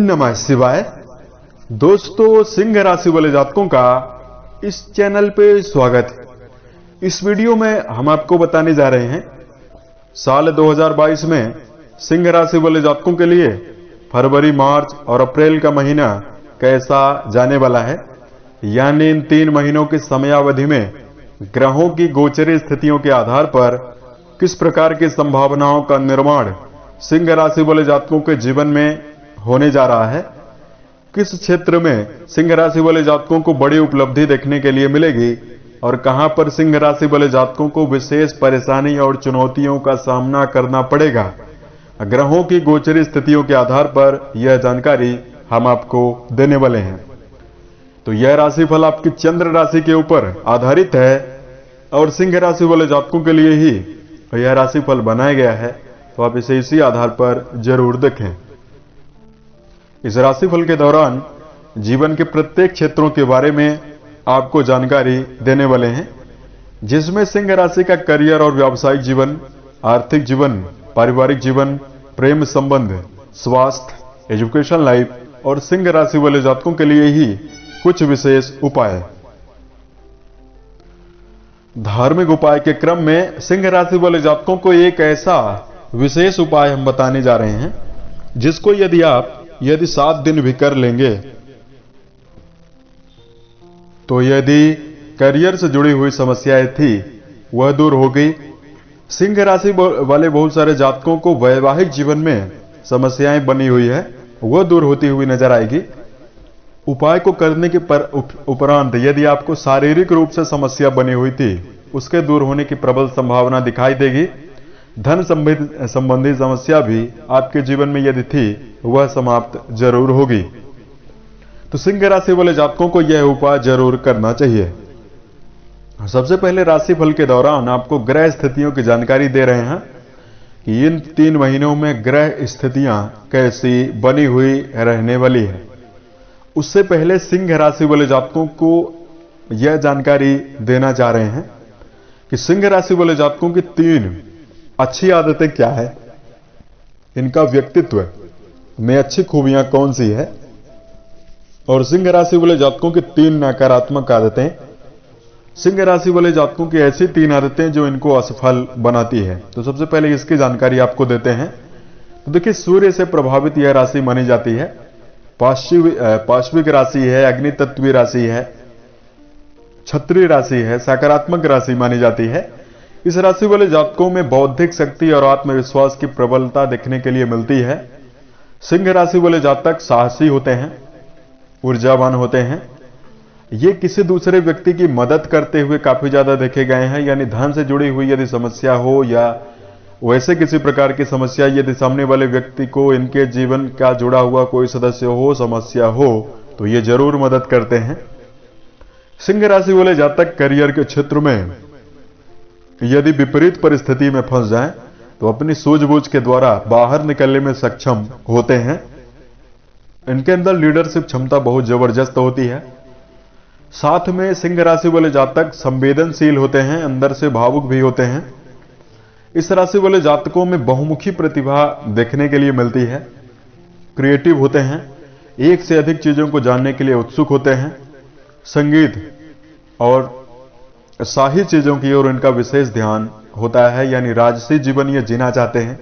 नमः शिवाय। दोस्तों, सिंह राशि वाले जातकों का इस चैनल पे स्वागत है। इस वीडियो में हम आपको बताने जा रहे हैं साल 2022 में सिंह राशि वाले जातकों के लिए फरवरी, मार्च और अप्रैल का महीना कैसा जाने वाला है। यानी इन 3 महीनों की समयावधि में ग्रहों की गोचरी स्थितियों के आधार पर किस प्रकार की संभावनाओं का निर्माण सिंह राशि वाले जातकों के जीवन में होने जा रहा है। किस क्षेत्र में सिंह राशि वाले जातकों को बड़ी उपलब्धि देखने के लिए मिलेगी और कहां पर सिंह राशि वाले जातकों को विशेष परेशानी और चुनौतियों का सामना करना पड़ेगा। ग्रहों की गोचरी स्थितियों के आधार पर यह जानकारी हम आपको देने वाले हैं। तो यह राशिफल आपकी चंद्र राशि के ऊपर आधारित है और सिंह राशि वाले जातकों के लिए ही यह राशिफल बनाया गया है, तो आप इसे इसी आधार पर जरूर देखें। इस राशिफल के दौरान जीवन के प्रत्येक क्षेत्रों के बारे में आपको जानकारी देने वाले हैं, जिसमें सिंह राशि का करियर और व्यावसायिक जीवन, आर्थिक जीवन, पारिवारिक जीवन, प्रेम संबंध, स्वास्थ्य, एजुकेशन लाइफ और सिंह राशि वाले जातकों के लिए ही कुछ विशेष उपाय। धार्मिक उपाय के क्रम में सिंह राशि वाले जातकों को एक ऐसा विशेष उपाय हम बताने जा रहे हैं, जिसको यदि 7 दिन भी कर लेंगे तो यदि करियर से जुड़ी हुई समस्याएं थी वह दूर हो गई। सिंह राशि वाले बहुत सारे जातकों को वैवाहिक जीवन में समस्याएं बनी हुई है, वह दूर होती हुई नजर आएगी। उपाय को करने के उपरांत यदि आपको शारीरिक रूप से समस्या बनी हुई थी उसके दूर होने की प्रबल संभावना दिखाई देगी। धन संबंधी समस्या भी आपके जीवन में यदि थी वह समाप्त जरूर होगी। तो सिंह राशि वाले जातकों को यह उपाय जरूर करना चाहिए। सबसे पहले राशिफल के दौरान आपको ग्रह स्थितियों की जानकारी दे रहे हैं कि इन 3 महीनों में ग्रह स्थितियां कैसी बनी हुई रहने वाली है। उससे पहले सिंह राशि वाले जातकों को यह जानकारी देना चाह रहे हैं कि सिंह राशि वाले जातकों की 3 अच्छी आदतें क्या है, इनका व्यक्तित्व में अच्छी खूबियां कौन सी है, और सिंह राशि वाले जातकों की 3 नकारात्मक आदतें। सिंह राशि वाले जातकों की ऐसी 3 आदतें जो इनको असफल बनाती है। तो सबसे पहले इसकी जानकारी आपको देते हैं। तो देखिए, सूर्य से प्रभावित यह राशि मानी जाती है, पाश्विक राशि है, अग्नि तत्वी राशि है, क्षत्रिय राशि है, सकारात्मक राशि मानी जाती है। इस राशि वाले जातकों में बौद्धिक शक्ति और आत्मविश्वास की प्रबलता देखने के लिए मिलती है। सिंह राशि वाले जातक साहसी होते हैं, ऊर्जावान होते हैं। ये किसी दूसरे व्यक्ति की मदद करते हुए काफी ज्यादा देखे गए हैं। यानी धन से जुड़ी हुई यदि समस्या हो या वैसे किसी प्रकार की समस्या यदि सामने वाले व्यक्ति को इनके जीवन का जुड़ा हुआ कोई सदस्य हो, समस्या हो, तो ये जरूर मदद करते हैं। सिंह राशि वाले जातक करियर के क्षेत्र में यदि विपरीत परिस्थिति में फंस जाएं तो अपनी सूझबूझ के द्वारा बाहर निकलने में सक्षम होते हैं। इनके अंदर लीडरशिप क्षमता बहुत जबरदस्त होती है। साथ में सिंह राशि वाले जातक संवेदनशील होते हैं, अंदर से भावुक भी होते हैं। इस राशि वाले जातकों में बहुमुखी प्रतिभा देखने के लिए मिलती है, क्रिएटिव होते हैं, एक से अधिक चीजों को जानने के लिए उत्सुक होते हैं। संगीत और शाही चीजों की ओर इनका विशेष ध्यान होता है, यानी राजसी जीवन ये जीना चाहते हैं।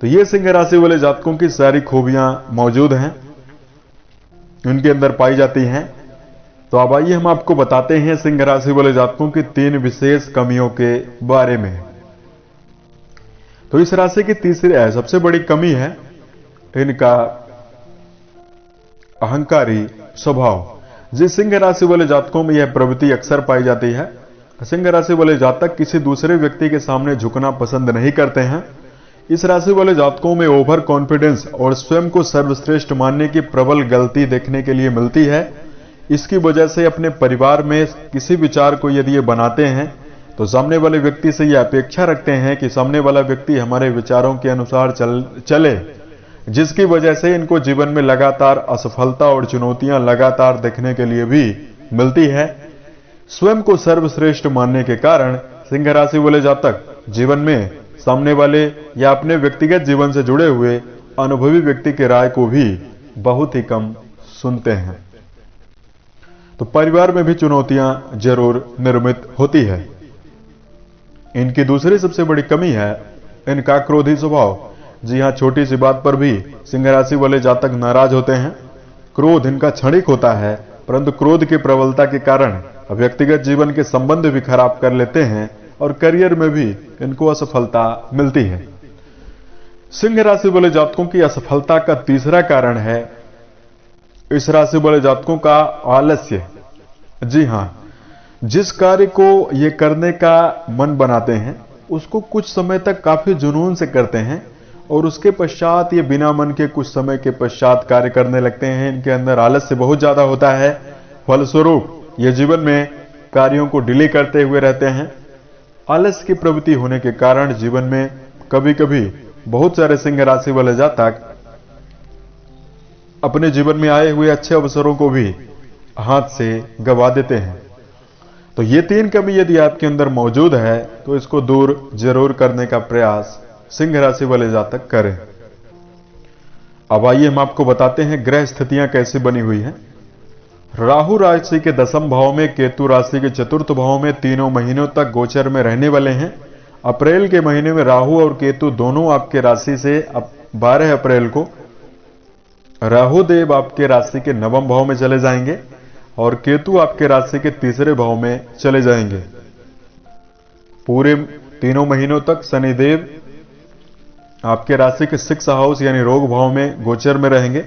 तो ये सिंह राशि वाले जातकों की सारी खूबियां मौजूद हैं, इनके अंदर पाई जाती हैं। तो अब आइए हम आपको बताते हैं सिंह राशि वाले जातकों की 3 विशेष कमियों के बारे में। तो इस राशि की तीसरी सबसे बड़ी कमी है इनका अहंकारी स्वभाव। जिस सिंह राशि वाले जातकों में यह प्रवृत्ति अक्सर पाई जाती है। सिंह राशि वाले जातक किसी दूसरे व्यक्ति के सामने झुकना पसंद नहीं करते हैं। इस राशि वाले जातकों में ओवर कॉन्फिडेंस और स्वयं को सर्वश्रेष्ठ मानने की प्रबल गलती देखने के लिए मिलती है। इसकी वजह से अपने परिवार में किसी विचार को यदि ये बनाते हैं तो सामने वाले व्यक्ति से यह अपेक्षा रखते हैं कि सामने वाला व्यक्ति हमारे विचारों के अनुसार चले, जिसकी वजह से इनको जीवन में लगातार असफलता और चुनौतियां लगातार देखने के लिए भी मिलती है। स्वयं को सर्वश्रेष्ठ मानने के कारण सिंह राशि वाले जातक जीवन में सामने वाले या अपने व्यक्तिगत जीवन से जुड़े हुए अनुभवी व्यक्ति की राय को भी बहुत ही कम सुनते हैं। तो परिवार में भी चुनौतियां जरूर निर्मित होती है। इनकी दूसरी सबसे बड़ी कमी है इनका क्रोधी स्वभाव। जी हां, छोटी सी बात पर भी सिंह राशि वाले जातक नाराज होते हैं। क्रोध इनका क्षणिक होता है, परंतु क्रोध की प्रबलता के कारण व्यक्तिगत जीवन के संबंध भी खराब कर लेते हैं और करियर में भी इनको असफलता मिलती है। सिंह राशि वाले जातकों की असफलता का तीसरा कारण है इस राशि वाले जातकों का आलस्य। जी हां, जिस कार्य को ये करने का मन बनाते हैं उसको कुछ समय तक काफी जुनून से करते हैं और उसके पश्चात ये बिना मन के कुछ समय के पश्चात कार्य करने लगते हैं। इनके अंदर आलस्य बहुत ज्यादा होता है। फलस्वरूप ये जीवन में कार्यों को डिले करते हुए रहते हैं। आलस्य की प्रवृत्ति होने के कारण जीवन में कभी कभी बहुत सारे सिंह राशि वाले जातक अपने जीवन में आए हुए अच्छे अवसरों को भी हाथ से गवा देते हैं। तो ये तीन कमी यदि आपके अंदर मौजूद है तो इसको दूर जरूर करने का प्रयास सिंह राशि वाले जातक करें। अब आइए हम आपको बताते हैं ग्रह स्थितियां कैसे बनी हुई हैं। राहु राशि के 10वें भाव में, केतु राशि के 4th भाव में तीनों महीनों तक गोचर में रहने वाले हैं। अप्रैल के महीने में राहु और केतु दोनों आपके राशि से 12 अप्रैल को राहु देव आपके राशि के 9वें भाव में चले जाएंगे और केतु आपके राशि के 3रे भाव में चले जाएंगे। पूरे तीनों महीनों तक शनिदेव आपके राशि के 6 हाउस यानी रोग भाव में गोचर में रहेंगे।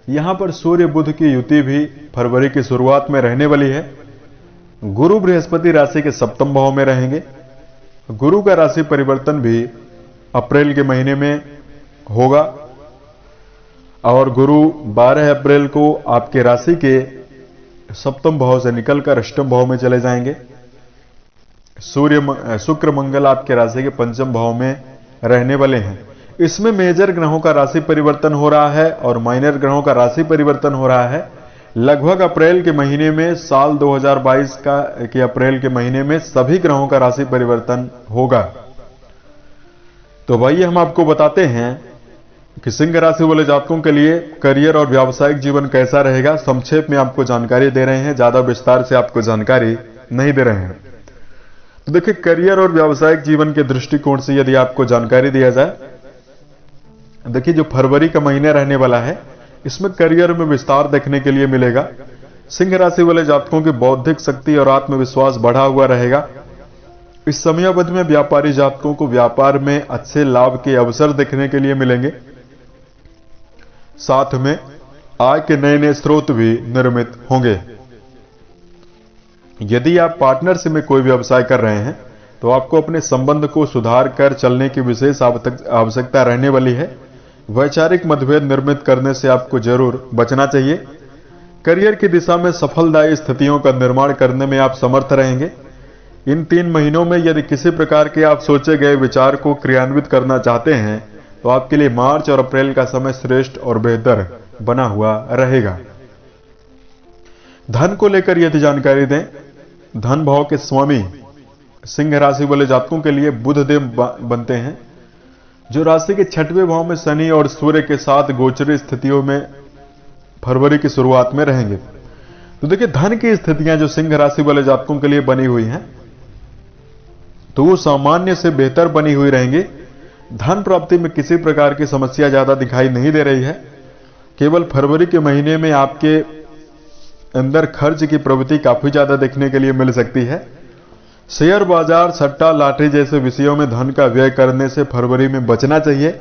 यहां पर सूर्य बुध की युति भी फरवरी की शुरुआत में रहने वाली है। गुरु बृहस्पति राशि के 7वें भाव में रहेंगे। गुरु का राशि परिवर्तन भी अप्रैल के महीने में होगा और गुरु 12 अप्रैल को आपके राशि के 7वें भाव से निकलकर 8वें भाव में चले जाएंगे। शुक्र मंगल आपके राशि के 5वें भाव में रहने वाले हैं। इसमें मेजर ग्रहों का राशि परिवर्तन हो रहा है और माइनर ग्रहों का राशि परिवर्तन हो रहा है। लगभग अप्रैल के महीने में, साल 2022 के अप्रैल के महीने में सभी ग्रहों का राशि परिवर्तन होगा। तो भाई हम आपको बताते हैं कि सिंह राशि वाले जातकों के लिए करियर और व्यावसायिक जीवन कैसा रहेगा। संक्षेप में आपको जानकारी दे रहे हैं, ज्यादा विस्तार से आपको जानकारी नहीं दे रहे हैं। तो देखिए, करियर और व्यावसायिक जीवन के दृष्टिकोण से यदि आपको जानकारी दिया जाए, देखिए जो फरवरी का महीना रहने वाला है इसमें करियर में विस्तार देखने के लिए मिलेगा। सिंह राशि वाले जातकों की बौद्धिक शक्ति और आत्मविश्वास बढ़ा हुआ रहेगा। इस समयावधि में व्यापारी जातकों को व्यापार में अच्छे लाभ के अवसर देखने के लिए मिलेंगे। साथ में आय के नए नए स्रोत भी निर्मित होंगे। यदि आप पार्टनरशिप में कोई व्यवसाय कर रहे हैं तो आपको अपने संबंध को सुधार कर चलने की विशेष आवश्यकता रहने वाली है। वैचारिक मतभेद निर्मित करने से आपको जरूर बचना चाहिए। करियर की दिशा में सफलदायी स्थितियों का निर्माण करने में आप समर्थ रहेंगे। इन 3 महीनों में यदि किसी प्रकार के आप सोचे गए विचार को क्रियान्वित करना चाहते हैं तो आपके लिए मार्च और अप्रैल का समय श्रेष्ठ और बेहतर बना हुआ रहेगा। धन को लेकर यदि जानकारी दें, धन भाव के स्वामी सिंह राशि वाले जातकों के लिए बुध देव बनते हैं, जो राशि के 6वें भाव में शनि और सूर्य के साथ गोचरी स्थितियों में फरवरी की शुरुआत में रहेंगे। तो देखिए, धन की स्थितियां जो सिंह राशि वाले जातकों के लिए बनी हुई हैं तो वो सामान्य से बेहतर बनी हुई रहेंगी। धन प्राप्ति में किसी प्रकार की समस्या ज्यादा दिखाई नहीं दे रही है। केवल फरवरी के महीने में आपके अंदर खर्च की प्रवृत्ति काफी ज्यादा देखने के लिए मिल सकती है। शेयर बाजार, सट्टा, लॉटरी जैसे विषयों में धन का व्यय करने से फरवरी में बचना चाहिए।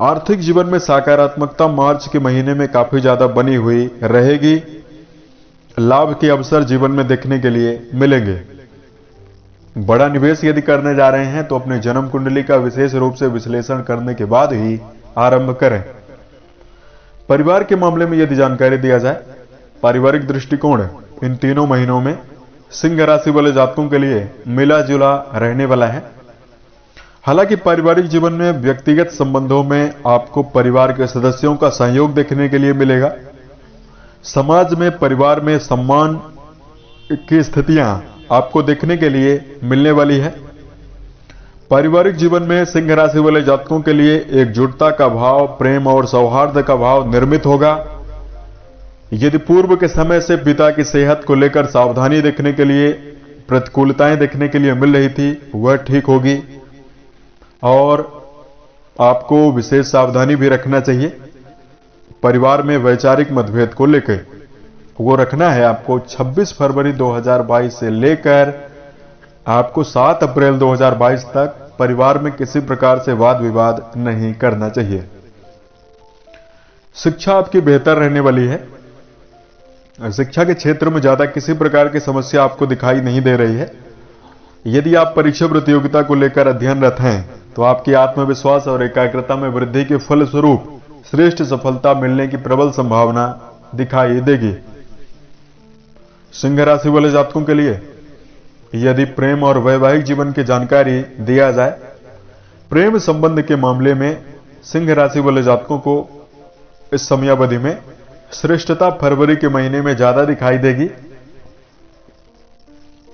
आर्थिक जीवन में सकारात्मकता मार्च के महीने में काफी ज्यादा बनी हुई रहेगी। लाभ के अवसर जीवन में देखने के लिए मिलेंगे। बड़ा निवेश यदि करने जा रहे हैं तो अपने जन्म कुंडली का विशेष रूप से विश्लेषण करने के बाद ही आरंभ करें। परिवार के मामले में यदि जानकारी दिया जाए, पारिवारिक दृष्टिकोण इन 3 महीनों में सिंह राशि वाले जातकों के लिए मिला जुला रहने वाला है। हालांकि पारिवारिक जीवन में व्यक्तिगत संबंधों में आपको परिवार के सदस्यों का सहयोग देखने के लिए मिलेगा। समाज में, परिवार में सम्मान की स्थितियां आपको देखने के लिए मिलने वाली है। पारिवारिक जीवन में सिंह राशि वाले जातकों के लिए एकजुटता का भाव, प्रेम और सौहार्द का भाव निर्मित होगा। यदि पूर्व के समय से पिता की सेहत को लेकर सावधानी देखने के लिए, प्रतिकूलताएं देखने के लिए मिल रही थी, वह ठीक होगी और आपको विशेष सावधानी भी रखना चाहिए। परिवार में वैचारिक मतभेद को लेकर वो रखना है आपको 26 फरवरी 2022 से लेकर आपको 7 अप्रैल 2022 तक परिवार में किसी प्रकार से वाद विवाद नहीं करना चाहिए। शिक्षा आपकी बेहतर रहने वाली है। शिक्षा के क्षेत्र में ज्यादा किसी प्रकार की समस्या आपको दिखाई नहीं दे रही है। यदि आप परीक्षा प्रतियोगिता को लेकर अध्ययनरत हैं तो आपकी आत्मविश्वास और एकाग्रता में वृद्धि के फलस्वरूप श्रेष्ठ सफलता मिलने की प्रबल संभावना दिखाई देगी। सिंह राशि वाले जातकों के लिए यदि प्रेम और वैवाहिक जीवन की जानकारी दिया जाए, प्रेम संबंध के मामले में सिंह राशि वाले जातकों को इस समयावधि में श्रेष्ठता फरवरी के महीने में ज्यादा दिखाई देगी।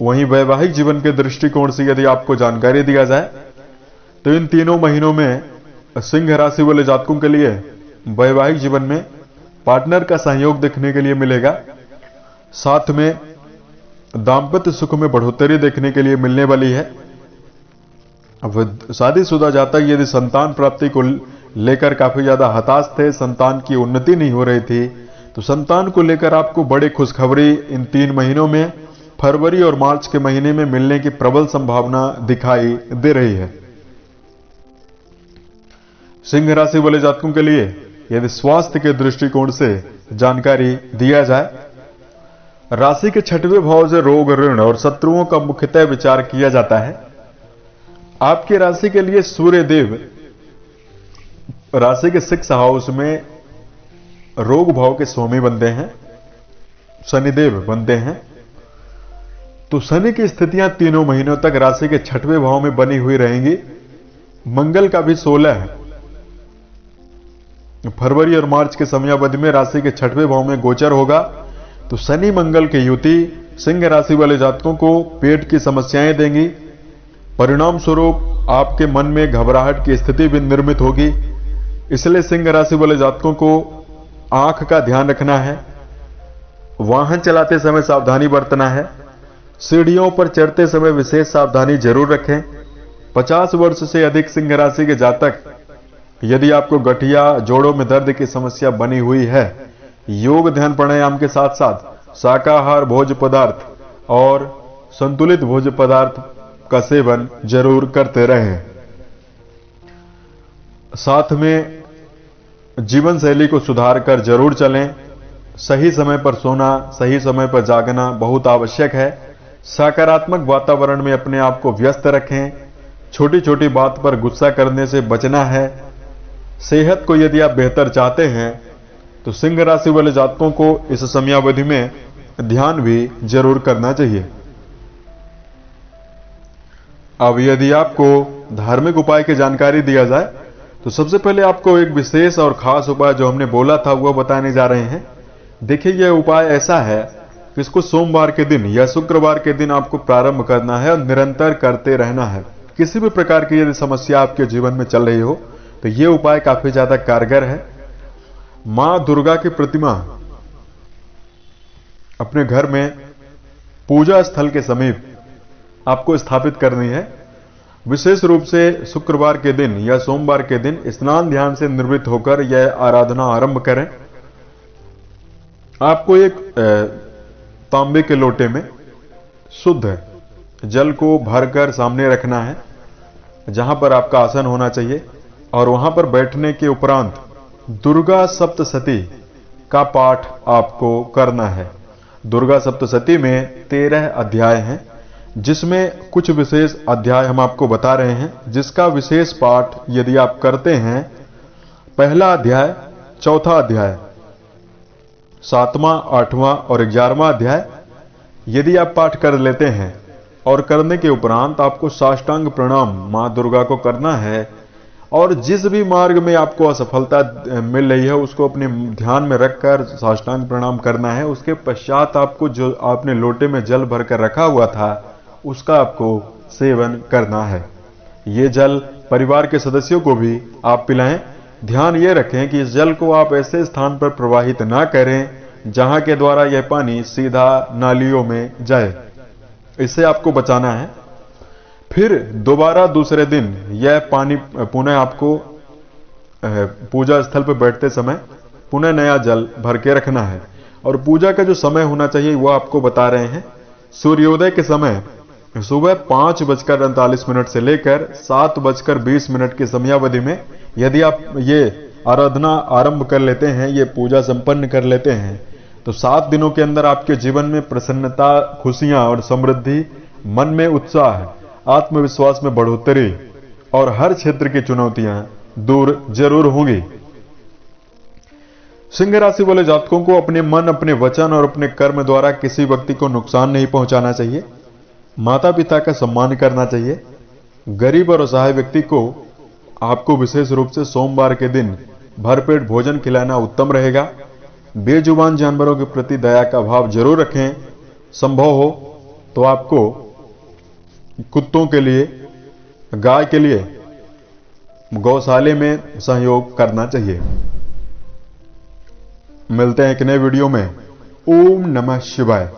वहीं वैवाहिक जीवन के दृष्टिकोण से यदि आपको जानकारी दिया जाए तो इन तीनों महीनों में सिंह राशि वाले जातकों के लिए वैवाहिक जीवन में पार्टनर का सहयोग देखने के लिए मिलेगा। साथ में दांपत्य सुख में बढ़ोतरी देखने के लिए मिलने वाली है। अब शादीशुदा जातक यदि संतान प्राप्ति को लेकर काफी ज्यादा हताश थे, संतान की उन्नति नहीं हो रही थी, तो संतान को लेकर आपको बड़े खुशखबरी इन 3 महीनों में फरवरी और मार्च के महीने में मिलने की प्रबल संभावना दिखाई दे रही है। सिंह राशि वाले जातकों के लिए यदि स्वास्थ्य के दृष्टिकोण से जानकारी दिया जाए, राशि के 6वें भाव से रोग, ऋण और शत्रुओं का मुख्यतः विचार किया जाता है। आपकी राशि के लिए सूर्य देव राशि के 6 हाउस में रोग भाव के स्वामी बनते हैं, शनिदेव बनते हैं। तो शनि की स्थितियां तीनों महीनों तक राशि के 6वें भाव में बनी हुई रहेंगी। मंगल का भी 16 है। फरवरी और मार्च के समयावधि में राशि के 6वें भाव में गोचर होगा। तो शनि मंगल की युति सिंह राशि वाले जातकों को पेट की समस्याएं देंगी। परिणाम स्वरूप आपके मन में घबराहट की स्थिति भी निर्मित होगी। इसलिए सिंह राशि वाले जातकों को आंख का ध्यान रखना है। वाहन चलाते समय सावधानी बरतना है। सीढ़ियों पर चढ़ते समय विशेष सावधानी जरूर रखें। 50 वर्ष से अधिक सिंह राशि के जातक यदि आपको गठिया, जोड़ों में दर्द की समस्या बनी हुई है, योग, ध्यान, प्राणायाम के साथ साथ शाकाहार भोज्य पदार्थ और संतुलित भोज्य पदार्थ का सेवन जरूर करते रहें। साथ में जीवन शैली को सुधार कर जरूर चलें। सही समय पर सोना, सही समय पर जागना बहुत आवश्यक है। सकारात्मक वातावरण में अपने आप को व्यस्त रखें। छोटी छोटी बात पर गुस्सा करने से बचना है। सेहत को यदि आप बेहतर चाहते हैं तो सिंह राशि वाले जातकों को इस समयावधि में ध्यान भी जरूर करना चाहिए। अब यदि आपको धार्मिक उपाय की जानकारी दिया जाए तो सबसे पहले आपको एक विशेष और खास उपाय जो हमने बोला था वह बताने जा रहे हैं। देखिए, यह उपाय ऐसा है कि इसको सोमवार के दिन या शुक्रवार के दिन आपको प्रारंभ करना है और निरंतर करते रहना है। किसी भी प्रकार की यदि समस्या आपके जीवन में चल रही हो तो यह उपाय काफी ज्यादा कारगर है। मां दुर्गा की प्रतिमा अपने घर में पूजा स्थल के समीप आपको स्थापित करनी है। विशेष रूप से शुक्रवार के दिन या सोमवार के दिन स्नान ध्यान से निवृत्त होकर यह आराधना आरंभ करें। आपको एक तांबे के लोटे में शुद्ध जल को भरकर सामने रखना है, जहां पर आपका आसन होना चाहिए, और वहां पर बैठने के उपरांत दुर्गा सप्तशती का पाठ आपको करना है। दुर्गा सप्तशती में 13 अध्याय हैं, जिसमें कुछ विशेष अध्याय हम आपको बता रहे हैं, जिसका विशेष पाठ यदि आप करते हैं, पहला अध्याय, चौथा अध्याय, 7वां, 8वां और 11वां अध्याय यदि आप पाठ कर लेते हैं और करने के उपरांत आपको साष्टांग प्रणाम मां दुर्गा को करना है, और जिस भी मार्ग में आपको असफलता मिल रही है उसको अपने ध्यान में रखकर साष्टांग प्रणाम करना है। उसके पश्चात आपको जो आपने लोटे में जल भरकर रखा हुआ था उसका आपको सेवन करना है। ये जल परिवार के सदस्यों को भी आप पिलाएं। ध्यान ये रखें कि इस जल को आप ऐसे स्थान पर प्रवाहित ना करें जहां के द्वारा यह पानी सीधा नालियों में जाए, इससे आपको बचाना है। फिर दोबारा दूसरे दिन यह पानी पुनः आपको पूजा स्थल पर बैठते समय पुनः नया जल भर के रखना है। और पूजा का जो समय होना चाहिए वो आपको बता रहे हैं। सूर्योदय के समय सुबह 5:48 से लेकर 7:20 की समयावधि में यदि आप ये आराधना आरंभ कर लेते हैं, ये पूजा संपन्न कर लेते हैं, तो 7 दिनों के अंदर आपके जीवन में प्रसन्नता, खुशियां और समृद्धि, मन में उत्साह, आत्मविश्वास में बढ़ोतरी और हर क्षेत्र की चुनौतियां दूर जरूर होंगी। सिंह राशि वाले जातकों को अपने मन, अपने वचन और अपने कर्म द्वारा किसी व्यक्ति को नुकसान नहीं पहुंचाना चाहिए। माता पिता का सम्मान करना चाहिए। गरीब और असहाय व्यक्ति को आपको विशेष रूप से सोमवार के दिन भरपेट भोजन खिलाना उत्तम रहेगा। बेजुबान जानवरों के प्रति दया का भाव जरूर रखें। संभव हो तो आपको कुत्तों के लिए, गाय के लिए गौशाले में सहयोग करना चाहिए। मिलते हैं एक नए वीडियो में। ओम नमः शिवाय।